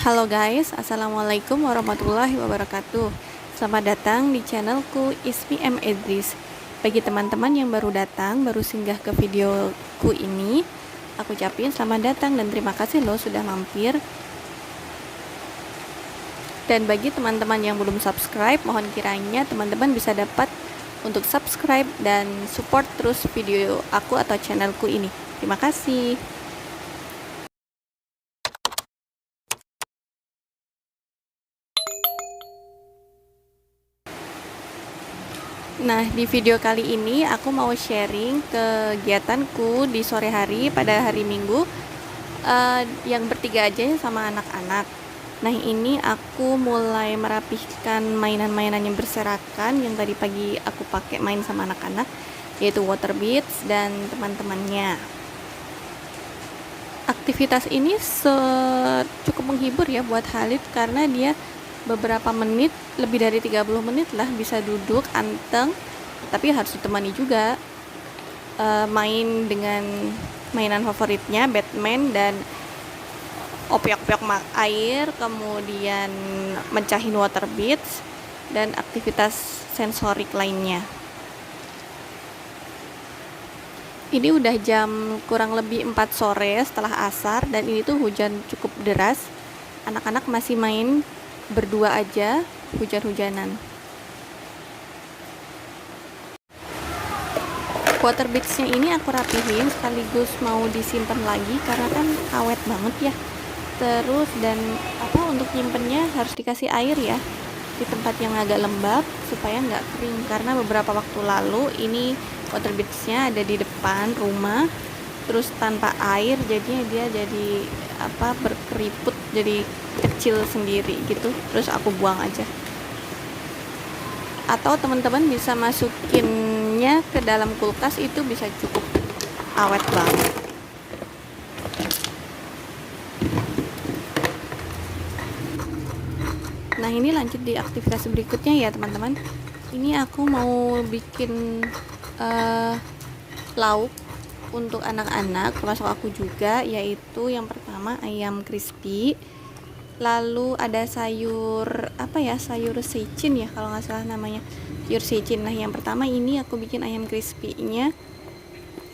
Halo guys, assalamualaikum warahmatullahi wabarakatuh. Selamat datang di channelku Ismi M Idris. Bagi teman-teman yang baru datang, baru singgah ke videoku ini, aku ucapin selamat datang dan terima kasih loh sudah mampir. Dan bagi teman-teman yang belum subscribe, mohon kiranya teman-teman bisa dapat untuk subscribe dan support terus video aku atau channelku ini. Terima kasih. Nah, di video kali ini aku mau sharing kegiatanku di sore hari pada hari Minggu yang bertiga aja sama anak-anak. Nah, ini aku mulai merapihkan mainan-mainan yang berserakan yang tadi pagi aku pakai main sama anak-anak, yaitu water beads dan teman-temannya. Aktivitas ini cukup menghibur ya buat Halid karena dia beberapa menit, lebih dari 30 menit lah bisa duduk anteng, tapi harus ditemani juga main dengan mainan favoritnya Batman dan opiok-opiok air, kemudian mencahin water beads dan aktivitas sensorik lainnya. Ini udah jam kurang lebih 4 sore setelah asar dan ini tuh hujan cukup deras. Anak-anak masih main berdua aja, hujan-hujanan. Water beadsnya ini aku rapihin sekaligus mau disimpan lagi karena kan awet banget ya. Terus dan untuk nyimpennya harus dikasih air ya di tempat yang agak lembab supaya nggak kering, karena beberapa waktu lalu ini water beadsnya ada di depan rumah terus tanpa air, jadinya dia jadi berkeriput, jadi kecil sendiri gitu, terus aku buang aja. Atau teman-teman bisa masukinnya ke dalam kulkas, itu bisa cukup awet banget. Nah, ini lanjut di aktivitas berikutnya ya teman-teman. Ini aku mau bikin lauk untuk anak-anak, termasuk aku juga, yaitu yang pertama ayam crispy, lalu ada sayur sayur seicin ya kalau nggak salah namanya, sayur seicin. Nah, yang pertama ini aku bikin ayam crispy-nya,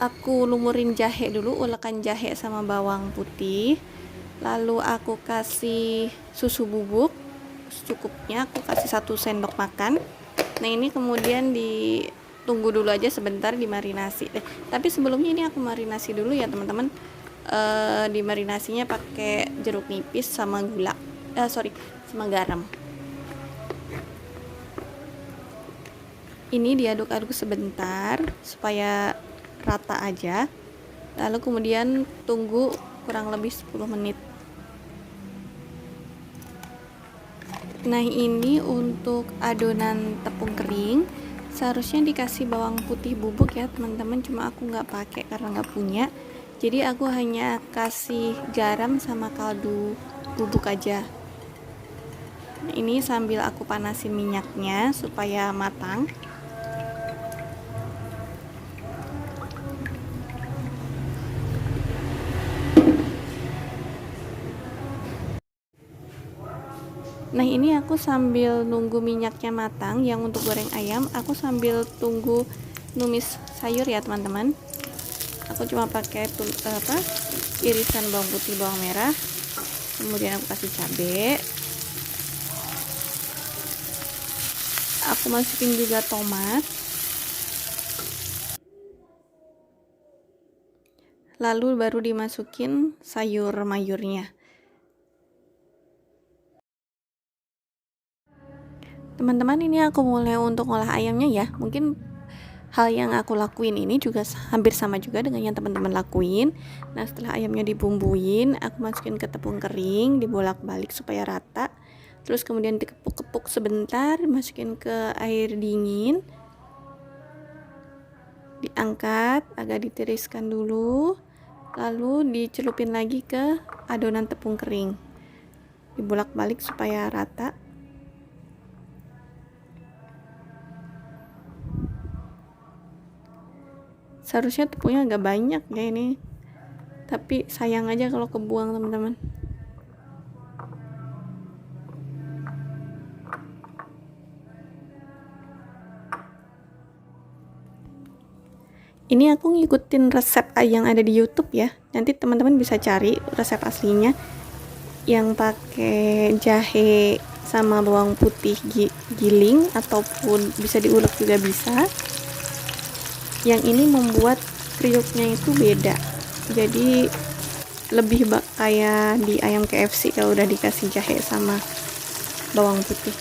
aku lumurin jahe dulu, ulekan jahe sama bawang putih, lalu aku kasih susu bubuk secukupnya, aku kasih 1 sendok makan. Nah, ini kemudian tunggu dulu aja sebentar dimarinasi. Tapi sebelumnya ini aku marinasi dulu ya teman-teman. Dimarinasinya pakai jeruk nipis sama gula, sama garam. Ini diaduk-aduk sebentar supaya rata aja. Lalu kemudian tunggu kurang lebih 10 menit. Nah, ini untuk adonan tepung kering seharusnya dikasih bawang putih bubuk ya teman-teman, cuma aku nggak pakai karena nggak punya, jadi aku hanya kasih garam sama kaldu bubuk aja. Nah, ini sambil aku panasin minyaknya supaya matang. Nah, ini aku sambil nunggu minyaknya matang, yang untuk goreng ayam aku sambil tunggu numis sayur ya teman-teman. Aku cuma pakai irisan bawang putih, bawang merah, kemudian aku kasih cabai, aku masukin juga tomat, lalu baru dimasukin sayur mayurnya. Teman-teman, ini aku mulai untuk ngolah ayamnya ya. Mungkin hal yang aku lakuin ini juga hampir sama juga dengan yang teman-teman lakuin. Nah, setelah ayamnya dibumbuin, aku masukin ke tepung kering, dibolak-balik supaya rata. Terus kemudian dikepuk-kepuk sebentar, masukin ke air dingin. Diangkat, agak ditiriskan dulu. Lalu dicelupin lagi ke adonan tepung kering. Dibolak-balik supaya rata. Seharusnya tepungnya agak banyak ya ini, tapi sayang aja kalau kebuang teman-teman. Ini aku ngikutin resep yang ada di YouTube ya. Nanti teman-teman bisa cari resep aslinya yang pakai jahe sama bawang putih giling ataupun bisa diulek juga bisa. Yang ini membuat kriuknya itu beda. Jadi lebih kayak di ayam KFC kalau udah dikasih jahe sama bawang putih.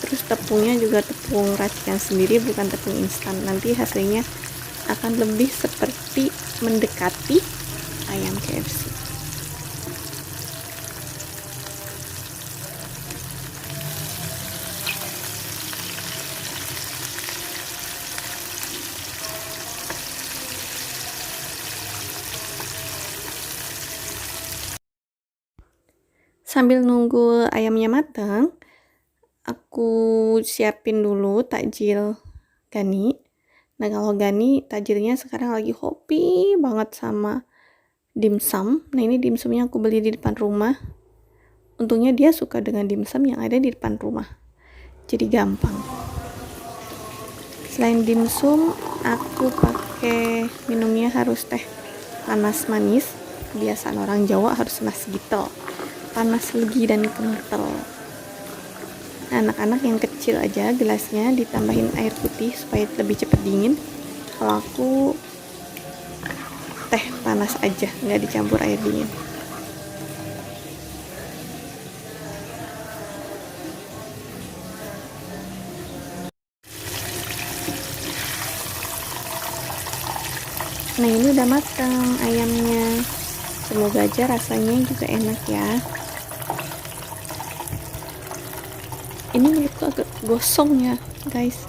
Terus tepungnya juga tepung racikan sendiri, bukan tepung instan. Nanti hasilnya akan lebih seperti mendekati ayam KFC. Sambil nunggu ayamnya matang, aku siapin dulu takjil Gani. Nah, kalau Gani takjilnya sekarang lagi hobi banget sama dimsum. Nah, ini dimsumnya aku beli di depan rumah. Untungnya dia suka dengan dimsum yang ada di depan rumah. Jadi gampang. Selain dimsum, aku pakai minumnya harus teh panas manis. Kebiasaan orang Jawa harus mas gitu. Panas legi dan kental. Anak-anak yang kecil aja gelasnya ditambahin air putih supaya lebih cepat dingin. Kalau aku teh panas aja, nggak dicampur air dingin. Nah, ini udah matang ayamnya. Semoga aja rasanya juga enak ya. Ini menurutku agak gosong ya guys,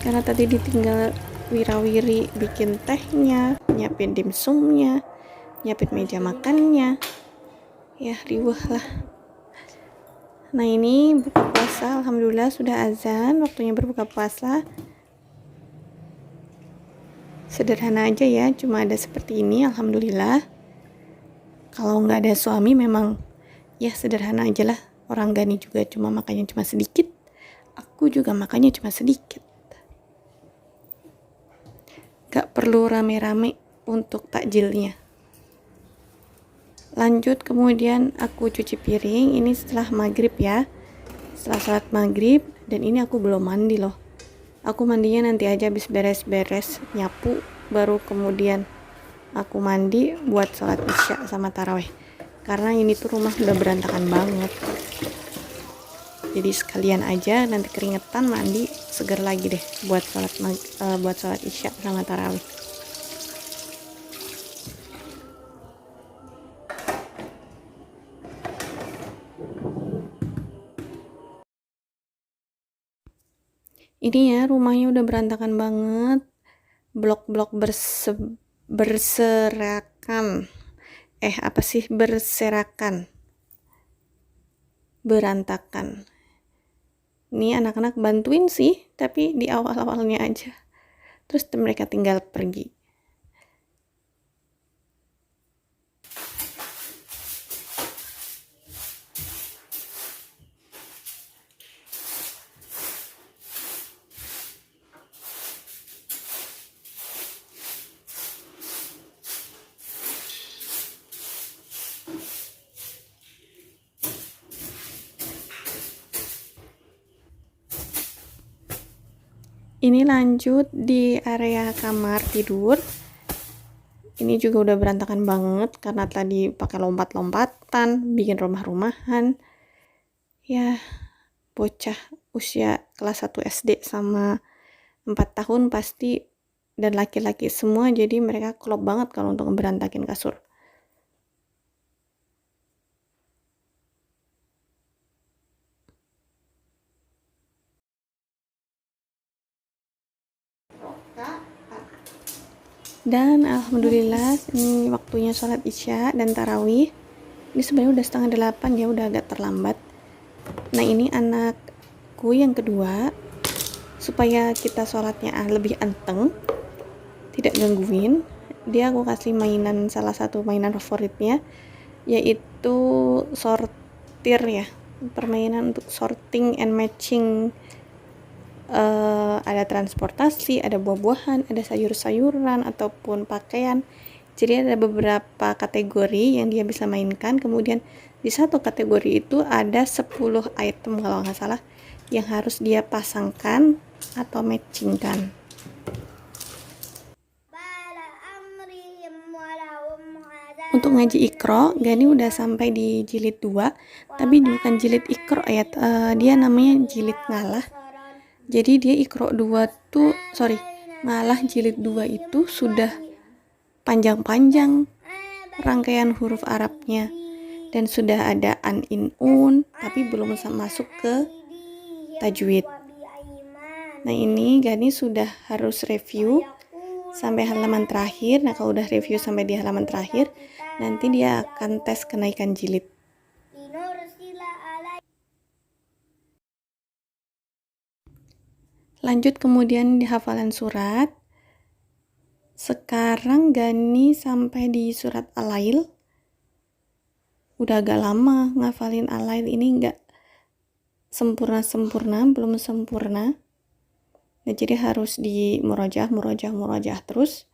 karena tadi ditinggal wirawiri bikin tehnya, nyiapin dimsumnya, nyiapin meja makannya, ya riweh lah. Nah, ini buka puasa, alhamdulillah sudah azan, waktunya berbuka puasa. Sederhana aja ya, cuma ada seperti ini, alhamdulillah. Kalau nggak ada suami memang ya sederhana aja lah. Orang Gani juga cuma makannya cuma sedikit, aku juga makannya cuma sedikit. Gak perlu rame-rame untuk takjilnya. Lanjut, kemudian aku cuci piring. Ini setelah maghrib ya, setelah sholat maghrib. Dan ini aku belum mandi loh. Aku mandinya nanti aja habis beres-beres nyapu, baru kemudian aku mandi buat sholat isya sama taraweh. Karena ini tuh rumah udah berantakan banget. Jadi sekalian aja nanti keringetan mandi, seger lagi deh buat sholat isya sama tarawih. Ini ya rumahnya udah berantakan banget, blok-blok berserakan. Berserakan, berantakan. Ini anak-anak bantuin sih, tapi di awal-awalnya aja. Terus mereka tinggal pergi. Ini lanjut di area kamar tidur. Ini juga udah berantakan banget karena tadi pakai lompat-lompatan, bikin rumah-rumahan. Ya, bocah usia kelas 1 SD sama 4 tahun pasti, dan laki-laki semua, jadi mereka klop banget kalau untuk berantakin kasur. Dan alhamdulillah ini waktunya sholat isya dan tarawih. Ini sebenarnya udah 7:30 ya, udah agak terlambat. Nah, ini anakku yang kedua, supaya kita sholatnya lebih anteng, tidak gangguin, dia aku kasih mainan, salah satu mainan favoritnya yaitu sortir ya, permainan untuk sorting and matching ada transportasi, ada buah-buahan, ada sayur-sayuran ataupun pakaian. Jadi ada beberapa kategori yang dia bisa mainkan. Kemudian di satu kategori itu ada 10 item kalau nggak salah yang harus dia pasangkan atau matchingkan. Untuk ngaji Iqra, Gani udah sampai di jilid 2, tapi bukan jilid Iqra ya, dia namanya jilid ngalah. Jadi dia Iqra 2 tuh, ngalah jilid 2 itu sudah panjang-panjang rangkaian huruf Arabnya. Dan sudah ada an, in, un, tapi belum masuk ke tajwid. Nah ini Gani sudah harus review sampai halaman terakhir. Nah kalau udah review sampai di halaman terakhir, nanti dia akan tes kenaikan jilid. Lanjut kemudian di hafalan surat. Sekarang Gani sampai di surat Al-Lail. Udah agak lama ngafalin Al-Lail ini, nggak sempurna, belum sempurna. Nah, jadi harus di murojaah terus.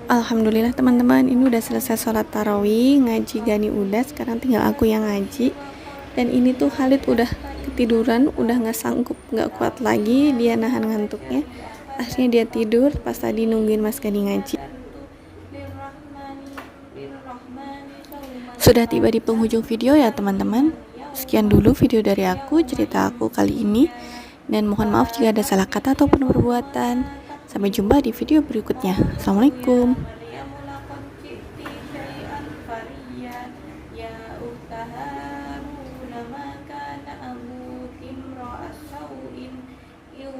Alhamdulillah teman-teman, ini udah selesai sholat tarawih, ngaji Gani udah, sekarang tinggal aku yang ngaji. Dan ini tuh Khalid udah ketiduran, udah nggak sanggup, nggak kuat lagi, dia nahan ngantuknya. Akhirnya dia tidur pas tadi nungguin Mas Gani ngaji. Sudah tiba di penghujung video ya teman-teman. Sekian dulu video dari aku, cerita aku kali ini. Dan mohon maaf jika ada salah kata ataupun perbuatan. Sampai jumpa di video berikutnya. Assalamualaikum.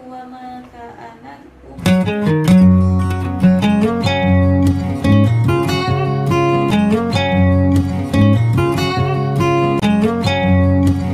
Wa ma kana